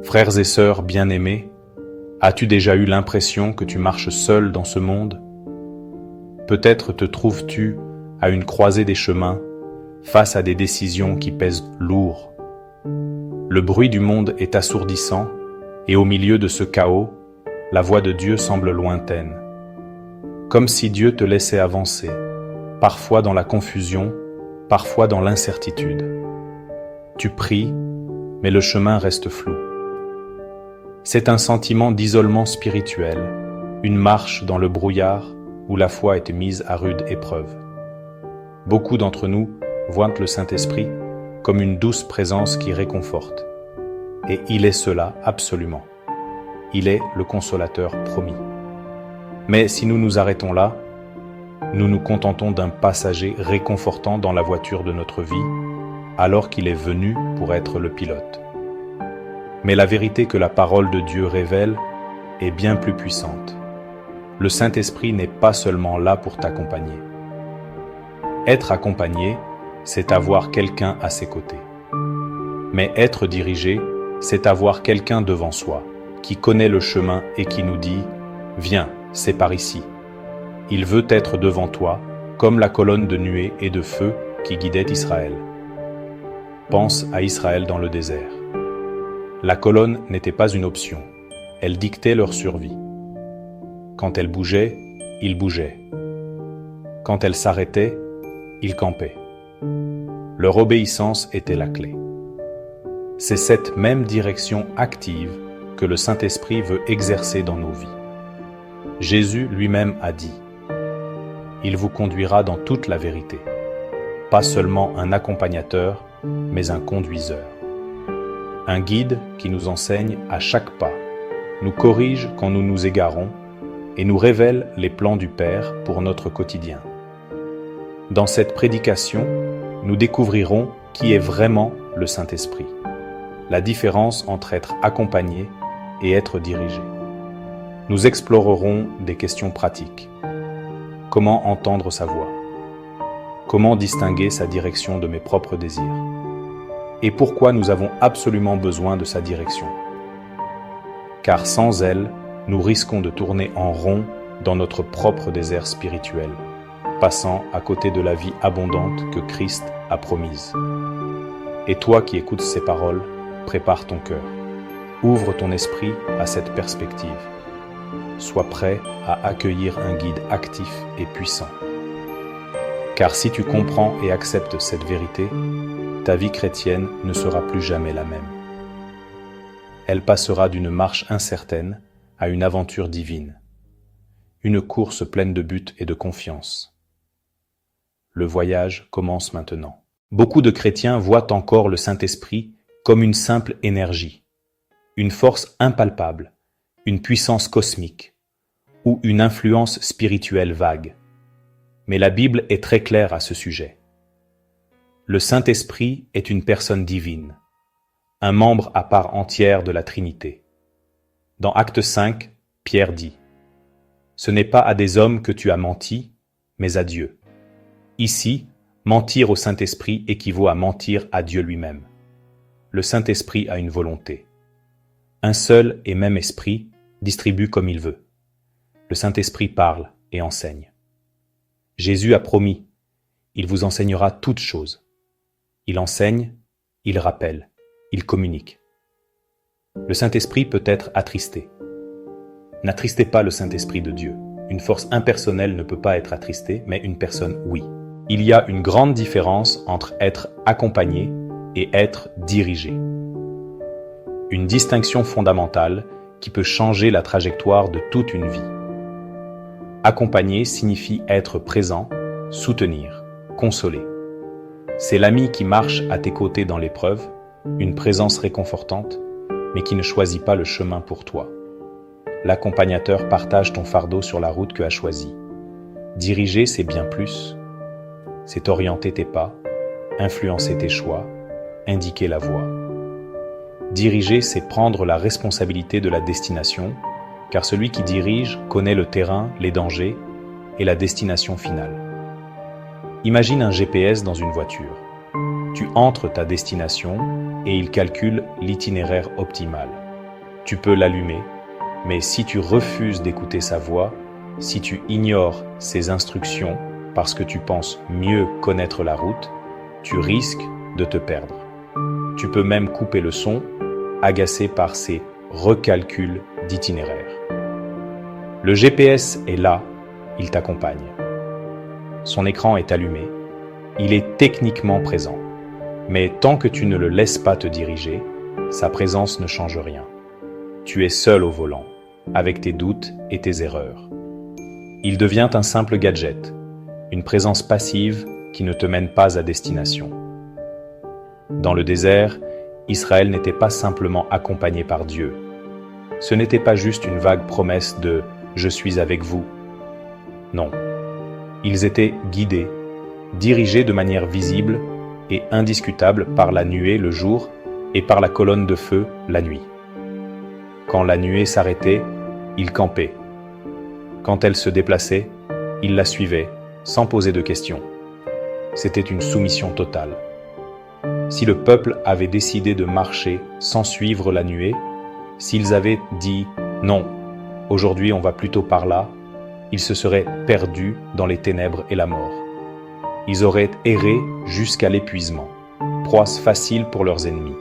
Frères et sœurs bien-aimés, as-tu déjà eu l'impression que tu marches seul dans ce monde? Peut-être te trouves-tu à une croisée des chemins, face à des décisions qui pèsent lourd. Le bruit du monde est assourdissant, et au milieu de ce chaos, la voix de Dieu semble lointaine. Comme si Dieu te laissait avancer, parfois dans la confusion, parfois dans l'incertitude. Tu pries, mais le chemin reste flou. C'est un sentiment d'isolement spirituel, une marche dans le brouillard où la foi est mise à rude épreuve. Beaucoup d'entre nous voient le Saint-Esprit comme une douce présence qui réconforte. Et il est cela absolument. Il est le consolateur promis. Mais si nous nous arrêtons là, nous nous contentons d'un passager réconfortant dans la voiture de notre vie, alors qu'il est venu pour être le pilote. Mais la vérité que la parole de Dieu révèle est bien plus puissante. Le Saint-Esprit n'est pas seulement là pour t'accompagner. Être accompagné, c'est avoir quelqu'un à ses côtés. Mais être dirigé, c'est avoir quelqu'un devant soi, qui connaît le chemin et qui nous dit « Viens, c'est par ici ». Il veut être devant toi, comme la colonne de nuée et de feu qui guidait Israël. Pense à Israël dans le désert. La colonne n'était pas une option, elle dictait leur survie. Quand elle bougeait, ils bougeaient. Quand elle s'arrêtait, ils campaient. Leur obéissance était la clé. C'est cette même direction active que le Saint-Esprit veut exercer dans nos vies. Jésus lui-même a dit « Il vous conduira dans toute la vérité ». Pas seulement un accompagnateur, mais un conduiseur. Un guide qui nous enseigne à chaque pas, nous corrige quand nous nous égarons et nous révèle les plans du Père pour notre quotidien. Dans cette prédication, nous découvrirons qui est vraiment le Saint-Esprit, la différence entre être accompagné et être dirigé. Nous explorerons des questions pratiques. Comment entendre sa voix? Comment distinguer sa direction de mes propres désirs? Et pourquoi nous avons absolument besoin de sa direction? Car sans elle, nous risquons de tourner en rond dans notre propre désert spirituel, passant à côté de la vie abondante que Christ a promise. Et toi qui écoutes ces paroles, prépare ton cœur. Ouvre ton esprit à cette perspective. Sois prêt à accueillir un guide actif et puissant. Car si tu comprends et acceptes cette vérité, ta vie chrétienne ne sera plus jamais la même. Elle passera d'une marche incertaine à une aventure divine. Une course pleine de buts et de confiance. Le voyage commence maintenant. Beaucoup de chrétiens voient encore le Saint-Esprit comme une simple énergie, une force impalpable, une puissance cosmique ou une influence spirituelle vague. Mais la Bible est très claire à ce sujet. Le Saint-Esprit est une personne divine, un membre à part entière de la Trinité. Dans Acte 5, Pierre dit « Ce n'est pas à des hommes que tu as menti, mais à Dieu. » Ici, mentir au Saint-Esprit équivaut à mentir à Dieu lui-même. Le Saint-Esprit a une volonté. Un seul et même esprit distribue comme il veut. Le Saint-Esprit parle et enseigne. Jésus a promis, il vous enseignera toutes choses. Il enseigne, il rappelle, il communique. Le Saint-Esprit peut être attristé. N'attristez pas le Saint-Esprit de Dieu. Une force impersonnelle ne peut pas être attristée, mais une personne, oui. Il y a une grande différence entre être accompagné et être dirigé. Une distinction fondamentale qui peut changer la trajectoire de toute une vie. Accompagner signifie être présent, soutenir, consoler. C'est l'ami qui marche à tes côtés dans l'épreuve, une présence réconfortante, mais qui ne choisit pas le chemin pour toi. L'accompagnateur partage ton fardeau sur la route que a choisie. Diriger, c'est bien plus. C'est orienter tes pas, influencer tes choix, indiquer la voie. Diriger, c'est prendre la responsabilité de la destination, car celui qui dirige connaît le terrain, les dangers et la destination finale. Imagine un GPS dans une voiture. Tu entres ta destination et il calcule l'itinéraire optimal. Tu peux l'allumer, mais si tu refuses d'écouter sa voix, si tu ignores ses instructions parce que tu penses mieux connaître la route, tu risques de te perdre. Tu peux même couper le son, agacé par ces recalculs d'itinéraire. Le GPS est là, il t'accompagne. Son écran est allumé, il est techniquement présent. Mais tant que tu ne le laisses pas te diriger, sa présence ne change rien. Tu es seul au volant, avec tes doutes et tes erreurs. Il devient un simple gadget, une présence passive qui ne te mène pas à destination. Dans le désert, Israël n'était pas simplement accompagné par Dieu. Ce n'était pas juste une vague promesse de « je suis avec vous ». Non. Ils étaient guidés, dirigés de manière visible et indiscutable par la nuée le jour et par la colonne de feu la nuit. Quand la nuée s'arrêtait, ils campaient. Quand elle se déplaçait, ils la suivaient, sans poser de questions. C'était une soumission totale. Si le peuple avait décidé de marcher sans suivre la nuée, s'ils avaient dit « non, aujourd'hui on va plutôt par là », ils se seraient perdus dans les ténèbres et la mort. Ils auraient erré jusqu'à l'épuisement, proie facile pour leurs ennemis,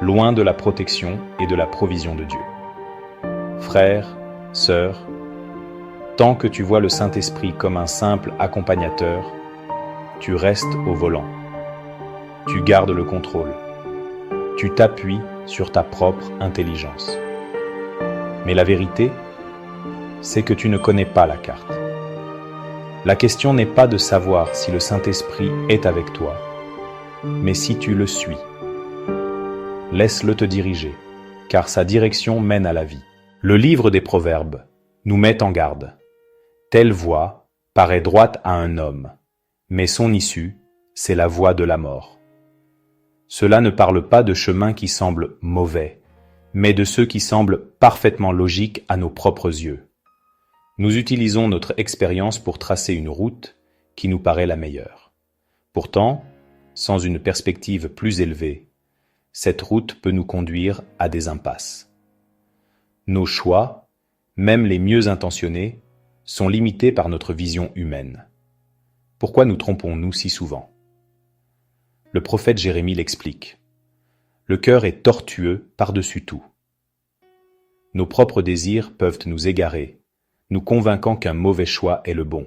loin de la protection et de la provision de Dieu. Frères, sœurs, tant que tu vois le Saint-Esprit comme un simple accompagnateur, tu restes au volant. Tu gardes le contrôle. Tu t'appuies sur ta propre intelligence. Mais la vérité, c'est que tu ne connais pas la carte. La question n'est pas de savoir si le Saint-Esprit est avec toi, mais si tu le suis. Laisse-le te diriger, car sa direction mène à la vie. Le livre des Proverbes nous met en garde. Telle voie paraît droite à un homme, mais son issue, c'est la voie de la mort. Cela ne parle pas de chemins qui semblent mauvais, mais de ceux qui semblent parfaitement logiques à nos propres yeux. Nous utilisons notre expérience pour tracer une route qui nous paraît la meilleure. Pourtant, sans une perspective plus élevée, cette route peut nous conduire à des impasses. Nos choix, même les mieux intentionnés, sont limités par notre vision humaine. Pourquoi nous trompons-nous si souvent ? Le prophète Jérémie l'explique. Le cœur est tortueux par-dessus tout. Nos propres désirs peuvent nous égarer, nous convainquant qu'un mauvais choix est le bon.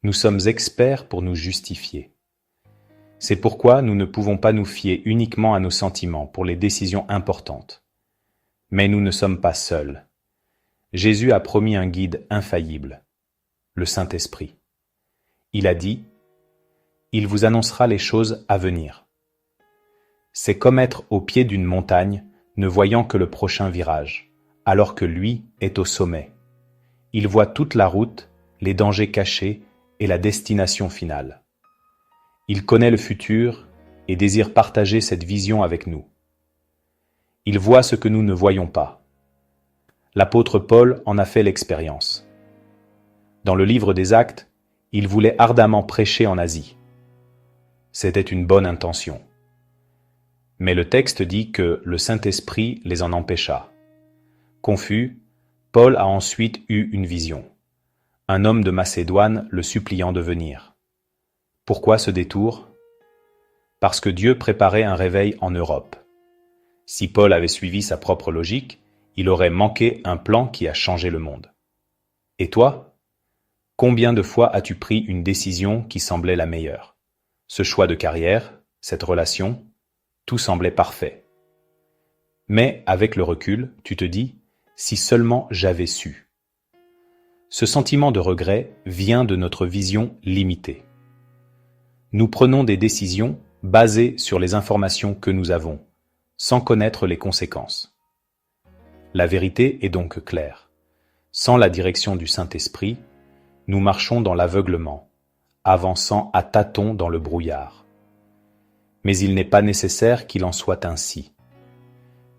Nous sommes experts pour nous justifier. C'est pourquoi nous ne pouvons pas nous fier uniquement à nos sentiments pour les décisions importantes. Mais nous ne sommes pas seuls. Jésus a promis un guide infaillible, le Saint-Esprit. Il a dit « Il vous annoncera les choses à venir ». C'est comme être au pied d'une montagne, ne voyant que le prochain virage, alors que lui est au sommet. Il voit toute la route, les dangers cachés et la destination finale. Il connaît le futur et désire partager cette vision avec nous. Il voit ce que nous ne voyons pas. L'apôtre Paul en a fait l'expérience. Dans le livre des Actes, il voulait ardemment prêcher en Asie. C'était une bonne intention. Mais le texte dit que le Saint-Esprit les en empêcha. Confus, Paul a ensuite eu une vision. Un homme de Macédoine le suppliant de venir. Pourquoi ce détour ? Parce que Dieu préparait un réveil en Europe. Si Paul avait suivi sa propre logique, il aurait manqué un plan qui a changé le monde. Et toi ? Combien de fois as-tu pris une décision qui semblait la meilleure ? Ce choix de carrière, cette relation, tout semblait parfait. Mais avec le recul, tu te dis « si seulement j'avais su ». Ce sentiment de regret vient de notre vision limitée. Nous prenons des décisions basées sur les informations que nous avons, sans connaître les conséquences. La vérité est donc claire. Sans la direction du Saint-Esprit, nous marchons dans l'aveuglement, avançant à tâtons dans le brouillard. Mais il n'est pas nécessaire qu'il en soit ainsi.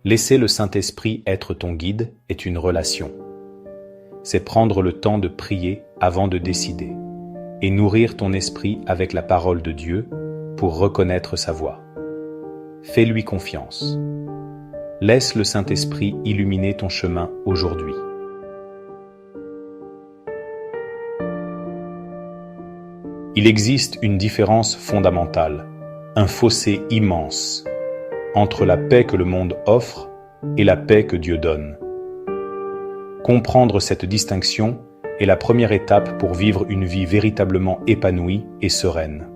Laisser le Saint-Esprit être ton guide est une relation. C'est prendre le temps de prier avant de décider et nourrir ton esprit avec la parole de Dieu pour reconnaître sa voix. Fais-lui confiance. Laisse le Saint-Esprit illuminer ton chemin aujourd'hui. Il existe une différence fondamentale, un fossé immense, entre la paix que le monde offre et la paix que Dieu donne. Comprendre cette distinction est la première étape pour vivre une vie véritablement épanouie et sereine.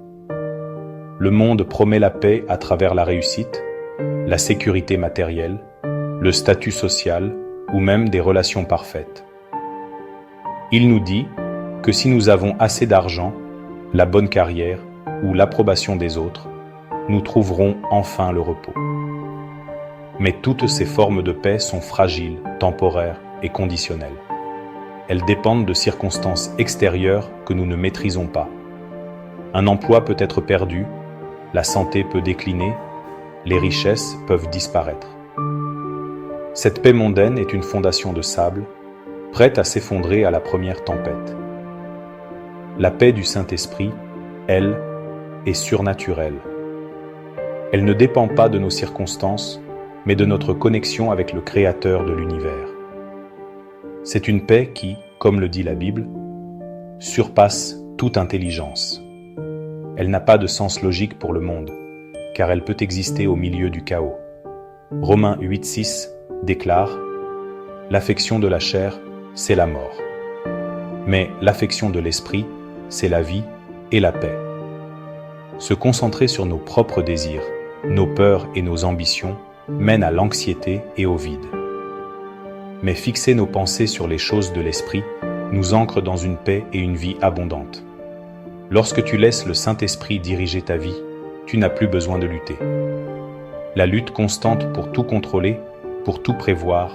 Le monde promet la paix à travers la réussite, la sécurité matérielle, le statut social ou même des relations parfaites. Il nous dit que si nous avons assez d'argent, la bonne carrière ou l'approbation des autres, nous trouverons enfin le repos. Mais toutes ces formes de paix sont fragiles, temporaires et conditionnelles. Elles dépendent de circonstances extérieures que nous ne maîtrisons pas. Un emploi peut être perdu, la santé peut décliner, les richesses peuvent disparaître. Cette paix mondaine est une fondation de sable, prête à s'effondrer à la première tempête. La paix du Saint-Esprit, elle, est surnaturelle. Elle ne dépend pas de nos circonstances, mais de notre connexion avec le Créateur de l'univers. C'est une paix qui, comme le dit la Bible, surpasse toute intelligence. Elle n'a pas de sens logique pour le monde, car elle peut exister au milieu du chaos. Romains 8,6 déclare « L'affection de la chair, c'est la mort. Mais l'affection de l'esprit, c'est la vie et la paix. » Se concentrer sur nos propres désirs, nos peurs et nos ambitions mène à l'anxiété et au vide. Mais fixer nos pensées sur les choses de l'esprit nous ancre dans une paix et une vie abondante. Lorsque tu laisses le Saint-Esprit diriger ta vie, tu n'as plus besoin de lutter. La lutte constante pour tout contrôler, pour tout prévoir,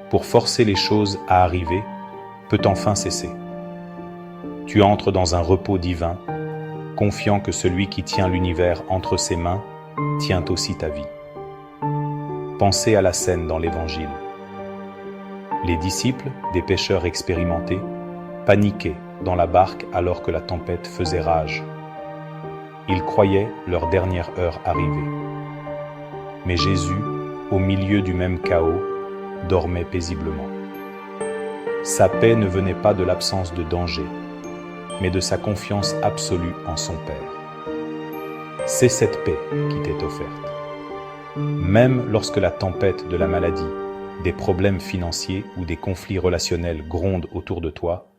pour forcer les choses à arriver, peut enfin cesser. Tu entres dans un repos divin, confiant que celui qui tient l'univers entre ses mains tient aussi ta vie. Pensez à la scène dans l'Évangile. Les disciples, des pêcheurs expérimentés, paniquaient dans la barque alors que la tempête faisait rage. Ils croyaient leur dernière heure arrivée. Mais Jésus, au milieu du même chaos, dormait paisiblement. Sa paix ne venait pas de l'absence de danger, mais de sa confiance absolue en son Père. C'est cette paix qui t'est offerte. Même lorsque la tempête de la maladie, des problèmes financiers ou des conflits relationnels grondent autour de toi,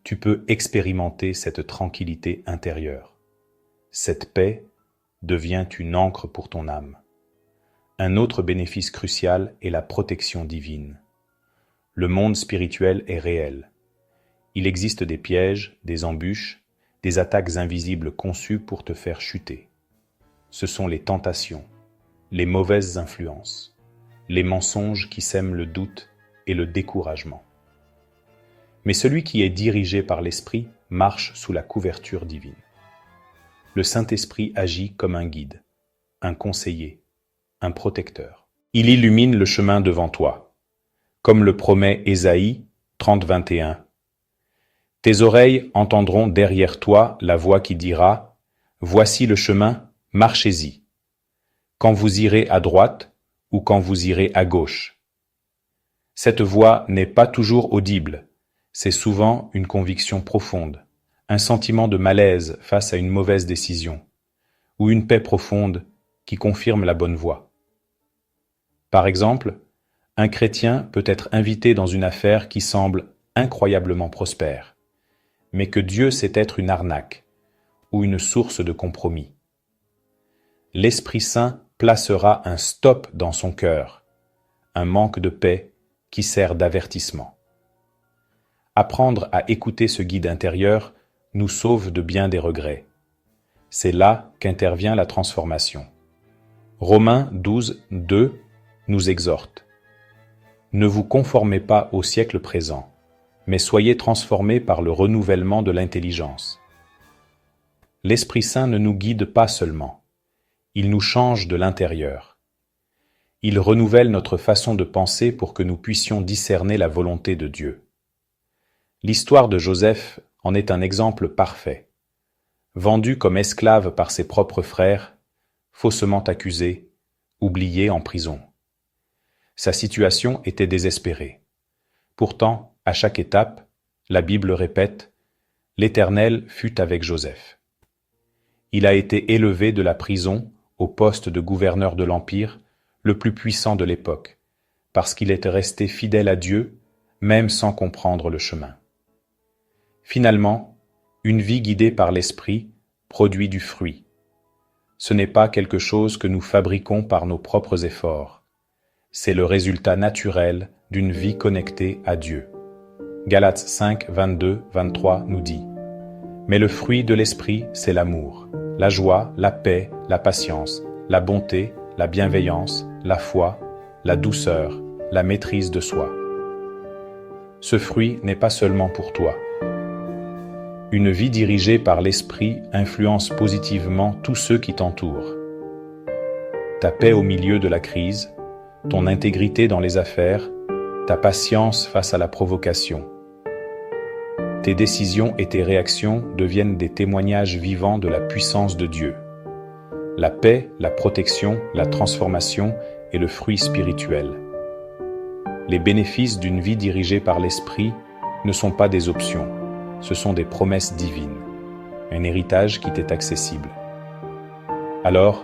tu peux expérimenter cette tranquillité intérieure. Cette paix devient une ancre pour ton âme. Un autre bénéfice crucial est la protection divine. Le monde spirituel est réel. Il existe des pièges, des embûches, des attaques invisibles conçues pour te faire chuter. Ce sont les tentations, les mauvaises influences, les mensonges qui sèment le doute et le découragement. Mais celui qui est dirigé par l'Esprit marche sous la couverture divine. Le Saint-Esprit agit comme un guide, un conseiller, un protecteur. Il illumine le chemin devant toi, comme le promet Ésaïe 30:21. Tes oreilles entendront derrière toi la voix qui dira « Voici le chemin, marchez-y » quand vous irez à droite ou quand vous irez à gauche. Cette voix n'est pas toujours audible, c'est souvent une conviction profonde, un sentiment de malaise face à une mauvaise décision, ou une paix profonde qui confirme la bonne voie. Par exemple, un chrétien peut être invité dans une affaire qui semble incroyablement prospère, mais que Dieu sait être une arnaque ou une source de compromis. L'Esprit Saint placera un stop dans son cœur, un manque de paix qui sert d'avertissement. Apprendre à écouter ce guide intérieur nous sauve de bien des regrets. C'est là qu'intervient la transformation. Romains 12:2 nous exhorte. Ne vous conformez pas au siècle présent, mais soyez transformés par le renouvellement de l'intelligence. L'Esprit Saint ne nous guide pas seulement. Il nous change de l'intérieur. Il renouvelle notre façon de penser pour que nous puissions discerner la volonté de Dieu. L'histoire de Joseph en est un exemple parfait. Vendu comme esclave par ses propres frères, faussement accusé, oublié en prison. Sa situation était désespérée. Pourtant, à chaque étape, la Bible répète « L'Éternel fut avec Joseph ». Il a été élevé de la prison au poste de gouverneur de l'Empire, le plus puissant de l'époque, parce qu'il était resté fidèle à Dieu, même sans comprendre le chemin. Finalement, une vie guidée par l'Esprit produit du fruit. Ce n'est pas quelque chose que nous fabriquons par nos propres efforts. C'est le résultat naturel d'une vie connectée à Dieu. Galates 5, 22, 23 nous dit « Mais le fruit de l'Esprit, c'est l'amour, la joie, la paix, la patience, la bonté, la bienveillance, la foi, la douceur, la maîtrise de soi. » Ce fruit n'est pas seulement pour toi. Une vie dirigée par l'Esprit influence positivement tous ceux qui t'entourent. Ta paix au milieu de la crise, ton intégrité dans les affaires, ta patience face à la provocation. Tes décisions et tes réactions deviennent des témoignages vivants de la puissance de Dieu. La paix, la protection, la transformation est le fruit spirituel. Les bénéfices d'une vie dirigée par l'Esprit ne sont pas des options. Ce sont des promesses divines, un héritage qui t'est accessible. Alors,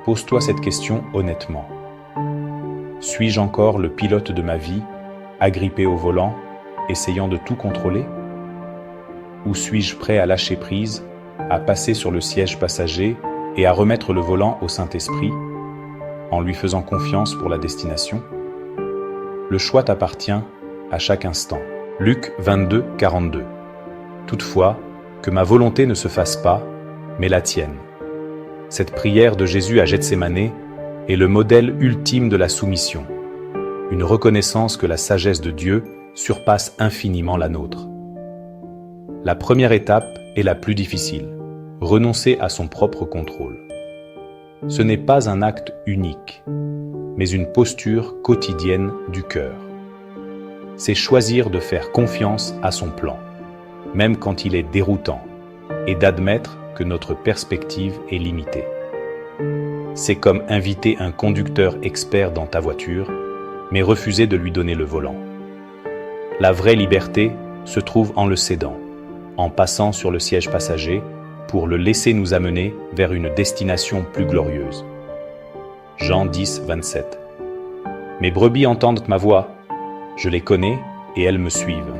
pose-toi cette question honnêtement. Suis-je encore le pilote de ma vie, agrippé au volant, essayant de tout contrôler? Ou suis-je prêt à lâcher prise, à passer sur le siège passager et à remettre le volant au Saint-Esprit, en lui faisant confiance pour la destination? Le choix t'appartient à chaque instant. Luc 22, 42. Toutefois, que ma volonté ne se fasse pas, mais la tienne. Cette prière de Jésus à Gethsémanée est le modèle ultime de la soumission, une reconnaissance que la sagesse de Dieu surpasse infiniment la nôtre. La première étape est la plus difficile, renoncer à son propre contrôle. Ce n'est pas un acte unique, mais une posture quotidienne du cœur. C'est choisir de faire confiance à son plan, même quand il est déroutant, et d'admettre que notre perspective est limitée. C'est comme inviter un conducteur expert dans ta voiture, mais refuser de lui donner le volant. La vraie liberté se trouve en le cédant, en passant sur le siège passager pour le laisser nous amener vers une destination plus glorieuse. Jean 10, 27. Mes brebis entendent ma voix, je les connais et elles me suivent.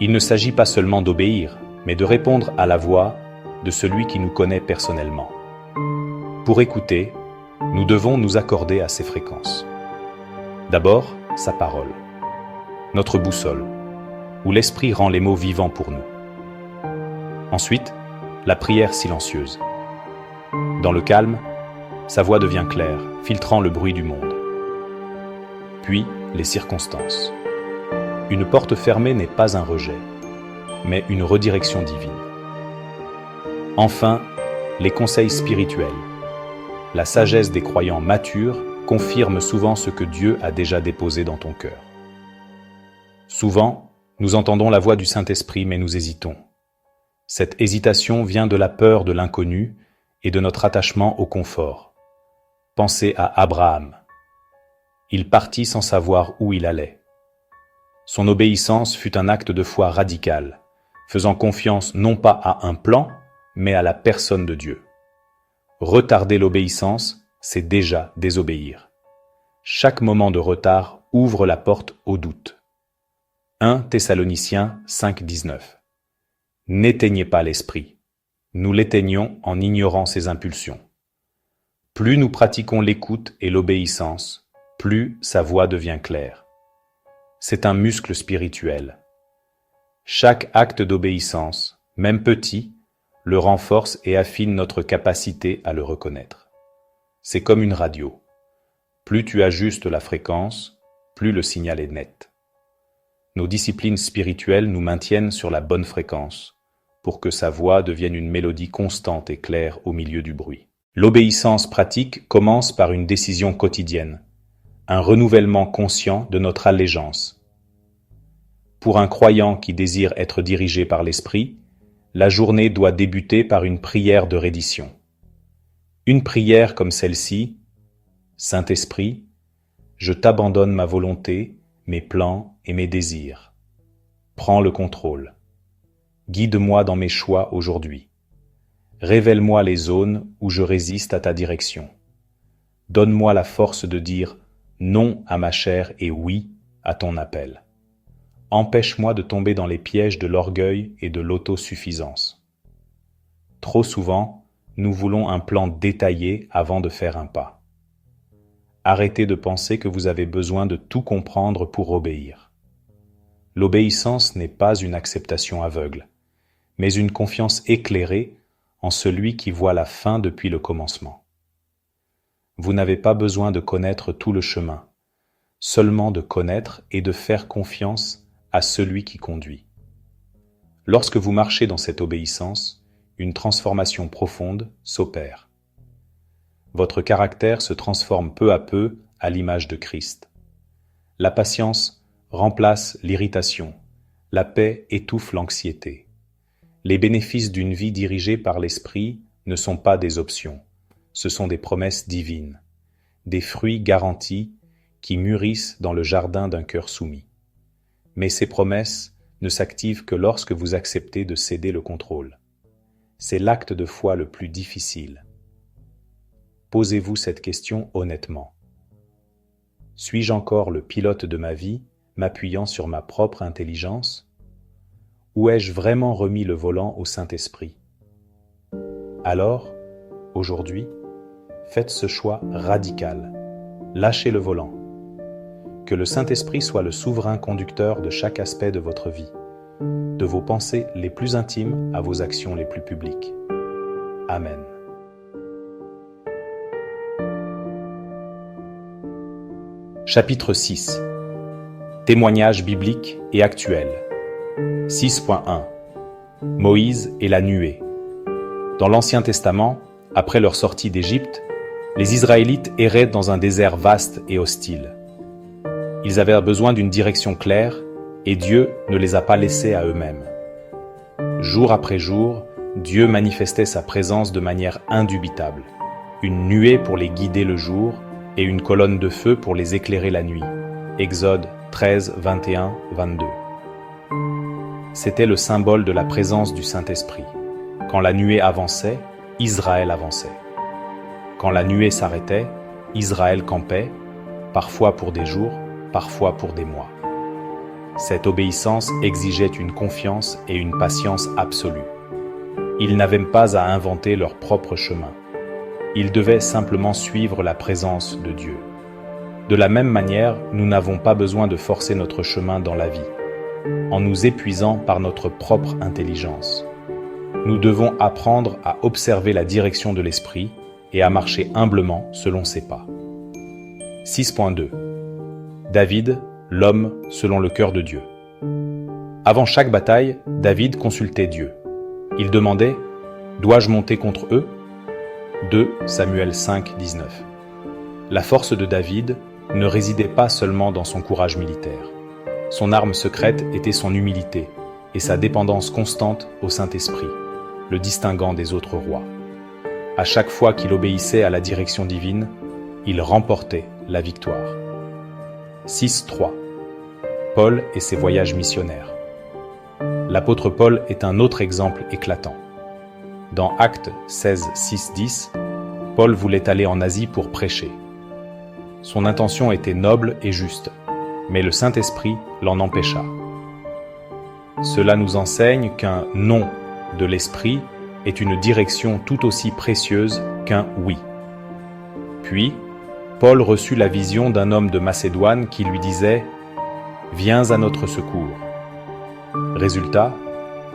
Il ne s'agit pas seulement d'obéir, mais de répondre à la voix de celui qui nous connaît personnellement. Pour écouter, nous devons nous accorder à ses fréquences. D'abord, sa parole, notre boussole, où l'Esprit rend les mots vivants pour nous. Ensuite, la prière silencieuse. Dans le calme, sa voix devient claire, filtrant le bruit du monde. Puis, les circonstances. Une porte fermée n'est pas un rejet, mais une redirection divine. Enfin, les conseils spirituels. La sagesse des croyants matures confirme souvent ce que Dieu a déjà déposé dans ton cœur. Souvent, nous entendons la voix du Saint-Esprit, mais nous hésitons. Cette hésitation vient de la peur de l'inconnu et de notre attachement au confort. Pensez à Abraham. Il partit sans savoir où il allait. Son obéissance fut un acte de foi radical, faisant confiance non pas à un plan, mais à la personne de Dieu. Retarder l'obéissance, c'est déjà désobéir. Chaque moment de retard ouvre la porte au doute. 1 Thessaloniciens 5, 19. N'éteignez pas l'esprit. Nous l'éteignons en ignorant ses impulsions. Plus nous pratiquons l'écoute et l'obéissance, plus sa voix devient claire. C'est un muscle spirituel. Chaque acte d'obéissance, même petit, le renforce et affine notre capacité à le reconnaître. C'est comme une radio. Plus tu ajustes la fréquence, plus le signal est net. Nos disciplines spirituelles nous maintiennent sur la bonne fréquence, pour que sa voix devienne une mélodie constante et claire au milieu du bruit. L'obéissance pratique commence par une décision quotidienne, un renouvellement conscient de notre allégeance. Pour un croyant qui désire être dirigé par l'Esprit, la journée doit débuter par une prière de reddition. Une prière comme celle-ci, « Saint-Esprit, Je t'abandonne ma volonté, mes plans et mes désirs. Prends le contrôle. Guide-moi dans mes choix aujourd'hui. Révèle-moi les zones où je résiste à ta direction. Donne-moi la force de dire non à ma chair et oui à ton appel. Empêche-moi de tomber dans les pièges de l'orgueil et de l'autosuffisance. Trop souvent, nous voulons un plan détaillé avant de faire un pas. Arrêtez de penser que vous avez besoin de tout comprendre pour obéir. L'obéissance n'est pas une acceptation aveugle, mais une confiance éclairée en celui qui voit la fin depuis le commencement. Vous n'avez pas besoin de connaître tout le chemin, seulement de connaître et de faire confiance à celui qui conduit. Lorsque vous marchez dans cette obéissance, une transformation profonde s'opère. Votre caractère se transforme peu à peu à l'image de Christ. La patience remplace l'irritation, la paix étouffe l'anxiété. Les bénéfices d'une vie dirigée par l'Esprit ne sont pas des options, ce sont des promesses divines, des fruits garantis qui mûrissent dans le jardin d'un cœur soumis. Mais ces promesses ne s'activent que lorsque vous acceptez de céder le contrôle. C'est l'acte de foi le plus difficile. Posez-vous cette question honnêtement. Suis-je encore le pilote de ma vie, m'appuyant sur ma propre intelligence? Ou ai-je vraiment remis le volant au Saint-Esprit? Alors, aujourd'hui, faites ce choix radical. Lâchez le volant. Que le Saint-Esprit soit le souverain conducteur de chaque aspect de votre vie, de vos pensées les plus intimes à vos actions les plus publiques. Amen. Chapitre 6. Témoignages bibliques et actuels. 6.1. Moïse et la nuée. Dans l'Ancien Testament, après leur sortie d'Égypte, les Israélites erraient dans un désert vaste et hostile. Ils avaient besoin d'une direction claire et Dieu ne les a pas laissés à eux-mêmes. Jour après jour, Dieu manifestait sa présence de manière indubitable. Une nuée pour les guider le jour et une colonne de feu pour les éclairer la nuit. Exode 13, 21, 22. C'était le symbole de la présence du Saint-Esprit. Quand la nuée avançait, Israël avançait. Quand la nuée s'arrêtait, Israël campait, parfois pour des jours, parfois pour des mois. Cette obéissance exigeait une confiance et une patience absolue. Ils n'avaient pas à inventer leur propre chemin. Ils devaient simplement suivre la présence de Dieu. De la même manière, nous n'avons pas besoin de forcer notre chemin dans la vie, en nous épuisant par notre propre intelligence. Nous devons apprendre à observer la direction de l'Esprit et à marcher humblement selon ses pas. 6.2. David, l'homme selon le cœur de Dieu. Avant chaque bataille, David consultait Dieu. Il demandait « Dois-je monter contre eux ?» 2 Samuel 5, 19. La force de David ne résidait pas seulement dans son courage militaire. Son arme secrète était son humilité et sa dépendance constante au Saint-Esprit, le distinguant des autres rois. À chaque fois qu'il obéissait à la direction divine, il remportait la victoire. 6.3. Paul et ses voyages missionnaires. L'apôtre Paul est un autre exemple éclatant. Dans Actes 16, 6, 10, Paul voulait aller en Asie pour prêcher. Son intention était noble et juste, mais le Saint-Esprit l'en empêcha. Cela nous enseigne qu'un « non » de l'Esprit est une direction tout aussi précieuse qu'un « oui ». Puis, Paul reçut la vision d'un homme de Macédoine qui lui disait « Viens à notre secours ». Résultat,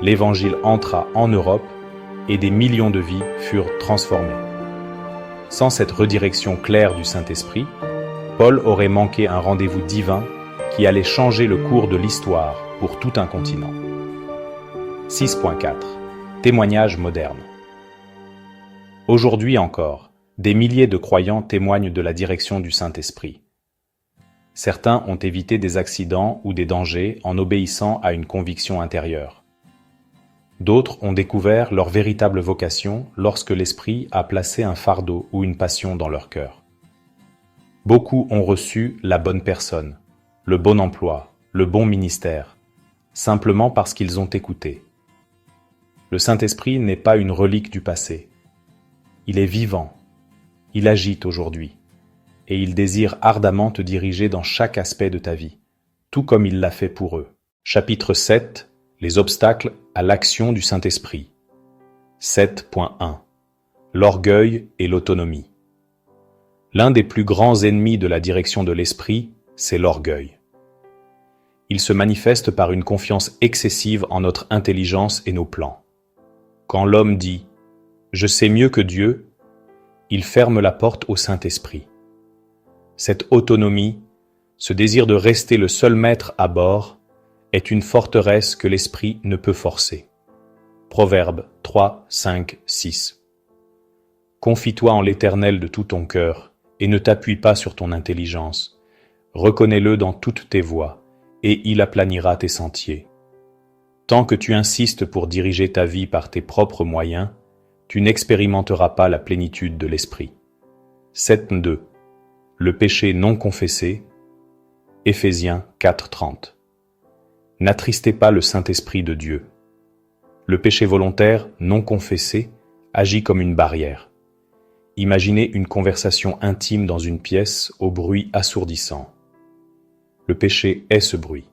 l'Évangile entra en Europe et des millions de vies furent transformées. Sans cette redirection claire du Saint-Esprit, Paul aurait manqué un rendez-vous divin qui allait changer le cours de l'histoire pour tout un continent. 6.4. Témoignages modernes. Aujourd'hui encore, des milliers de croyants témoignent de la direction du Saint-Esprit. Certains ont évité des accidents ou des dangers en obéissant à une conviction intérieure. D'autres ont découvert leur véritable vocation lorsque l'Esprit a placé un fardeau ou une passion dans leur cœur. Beaucoup ont reçu la bonne personne, le bon emploi, le bon ministère, simplement parce qu'ils ont écouté. Le Saint-Esprit n'est pas une relique du passé. Il est vivant, il agit aujourd'hui, et il désire ardemment te diriger dans chaque aspect de ta vie, tout comme il l'a fait pour eux. Chapitre 7. Les obstacles à l'action du Saint-Esprit. 7.1. L'orgueil et l'autonomie. L'un des plus grands ennemis de la direction de l'esprit, c'est l'orgueil. Il se manifeste par une confiance excessive en notre intelligence et nos plans. Quand l'homme dit « Je sais mieux que Dieu », il ferme la porte au Saint-Esprit. Cette autonomie, ce désir de rester le seul maître à bord, est une forteresse que l'esprit ne peut forcer. Proverbes 3, 5, 6. Confie-toi en l'Éternel de tout ton cœur et ne t'appuie pas sur ton intelligence. Reconnais-le dans toutes tes voies et il aplanira tes sentiers. Tant que tu insistes pour diriger ta vie par tes propres moyens, tu n'expérimenteras pas la plénitude de l'esprit. 7.2. Le péché non confessé. Éphésiens 4.30. N'attristez pas le Saint-Esprit de Dieu. Le péché volontaire non confessé agit comme une barrière. Imaginez une conversation intime dans une pièce au bruit assourdissant. Le péché est ce bruit.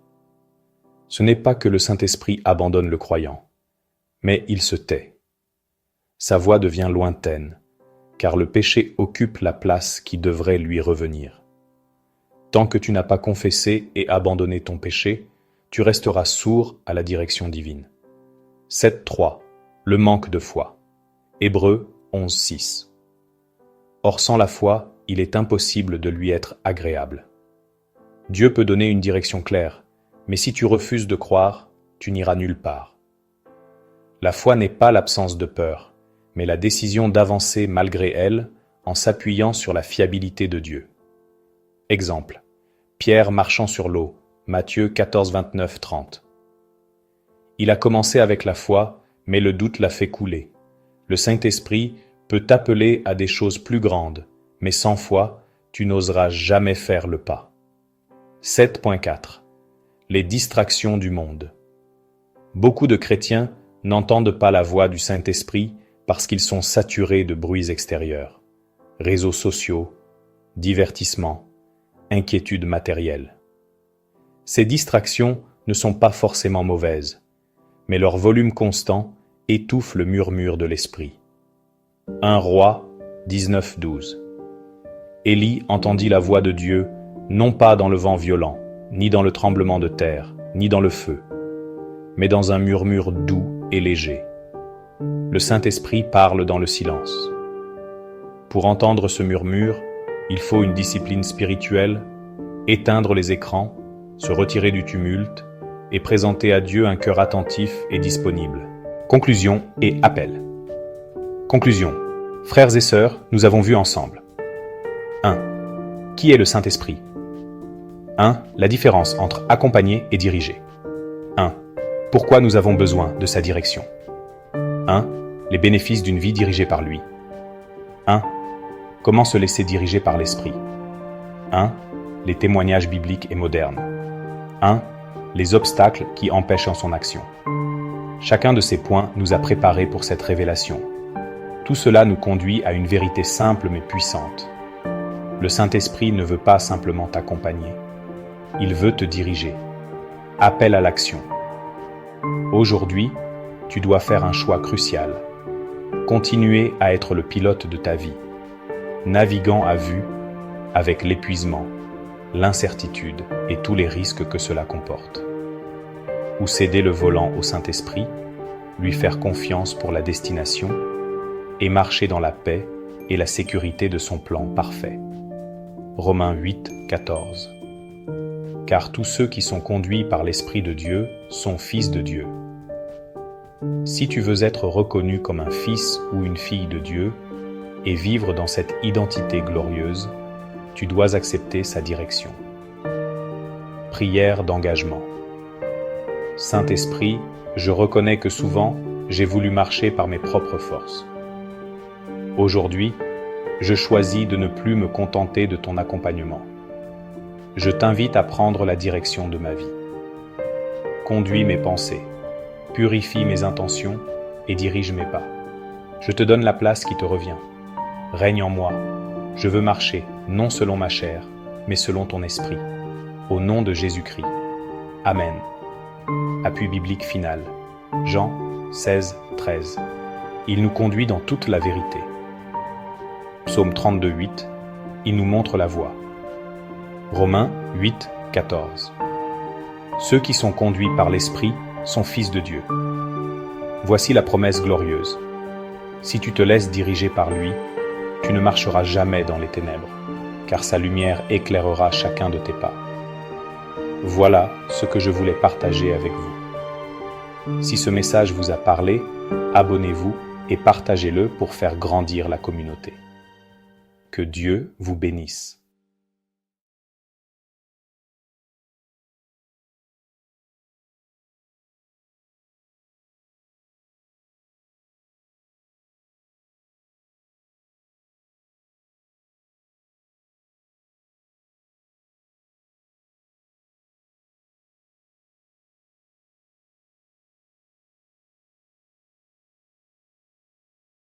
Ce n'est pas que le Saint-Esprit abandonne le croyant, mais il se tait. Sa voix devient lointaine, car le péché occupe la place qui devrait lui revenir. Tant que tu n'as pas confessé et abandonné ton péché, tu resteras sourd à la direction divine. 7.3. Le manque de foi. Hébreux 11.6. Or sans la foi, il est impossible de lui être agréable. Dieu peut donner une direction claire, mais si tu refuses de croire, tu n'iras nulle part. La foi n'est pas l'absence de peur, mais la décision d'avancer malgré elle en s'appuyant sur la fiabilité de Dieu. Exemple. Pierre marchant sur l'eau, Matthieu 14, 29, 30. Il a commencé avec la foi, mais le doute l'a fait couler. Le Saint-Esprit peut t'appeler à des choses plus grandes, mais sans foi, tu n'oseras jamais faire le pas. 7.4. Les distractions du monde. Beaucoup de chrétiens n'entendent pas la voix du Saint-Esprit parce qu'ils sont saturés de bruits extérieurs, réseaux sociaux, divertissements, inquiétudes matérielles. Ces distractions ne sont pas forcément mauvaises, mais leur volume constant étouffe le murmure de l'esprit. 1 Roi 19.12. Élie entendit la voix de Dieu, non pas dans le vent violent, ni dans le tremblement de terre, ni dans le feu, mais dans un murmure doux et léger. Le Saint-Esprit parle dans le silence. Pour entendre ce murmure, il faut une discipline spirituelle, éteindre les écrans, se retirer du tumulte et présenter à Dieu un cœur attentif et disponible. Conclusion et appel. Conclusion. Frères et sœurs, nous avons vu ensemble. 1. Qui est le Saint-Esprit ? 1. La différence entre accompagner et diriger. 1. Pourquoi nous avons besoin de sa direction. 1. Les bénéfices d'une vie dirigée par lui. 1. Comment se laisser diriger par l'Esprit. 1. Les témoignages bibliques et modernes. 1. Les obstacles qui empêchent en son action. Chacun de ces points nous a préparés pour cette révélation. Tout cela nous conduit à une vérité simple mais puissante. Le Saint-Esprit ne veut pas simplement t'accompagner. Il veut te diriger. Appel à l'action. Aujourd'hui, tu dois faire un choix crucial. Continuer à être le pilote de ta vie, naviguant à vue avec l'épuisement, l'incertitude et tous les risques que cela comporte. Ou céder le volant au Saint-Esprit, lui faire confiance pour la destination et marcher dans la paix et la sécurité de son plan parfait. Romains 8, 14. Car tous ceux qui sont conduits par l'Esprit de Dieu sont fils de Dieu. Si tu veux être reconnu comme un fils ou une fille de Dieu et vivre dans cette identité glorieuse, tu dois accepter sa direction. Prière d'engagement. Saint-Esprit, je reconnais que souvent, j'ai voulu marcher par mes propres forces. Aujourd'hui, je choisis de ne plus me contenter de ton accompagnement. Je t'invite à prendre la direction de ma vie. Conduis mes pensées, purifie mes intentions et dirige mes pas. Je te donne la place qui te revient. Règne en moi. Je veux marcher, non selon ma chair, mais selon ton esprit. Au nom de Jésus-Christ. Amen. Appui biblique final. Jean 16, 13. Il nous conduit dans toute la vérité. Psaume 32, 8. Il nous montre la voie. Romains 8, 14. Ceux qui sont conduits par l'Esprit sont fils de Dieu. Voici la promesse glorieuse. Si tu te laisses diriger par lui, tu ne marcheras jamais dans les ténèbres, car sa lumière éclairera chacun de tes pas. Voilà ce que je voulais partager avec vous. Si ce message vous a parlé, abonnez-vous et partagez-le pour faire grandir la communauté. Que Dieu vous bénisse.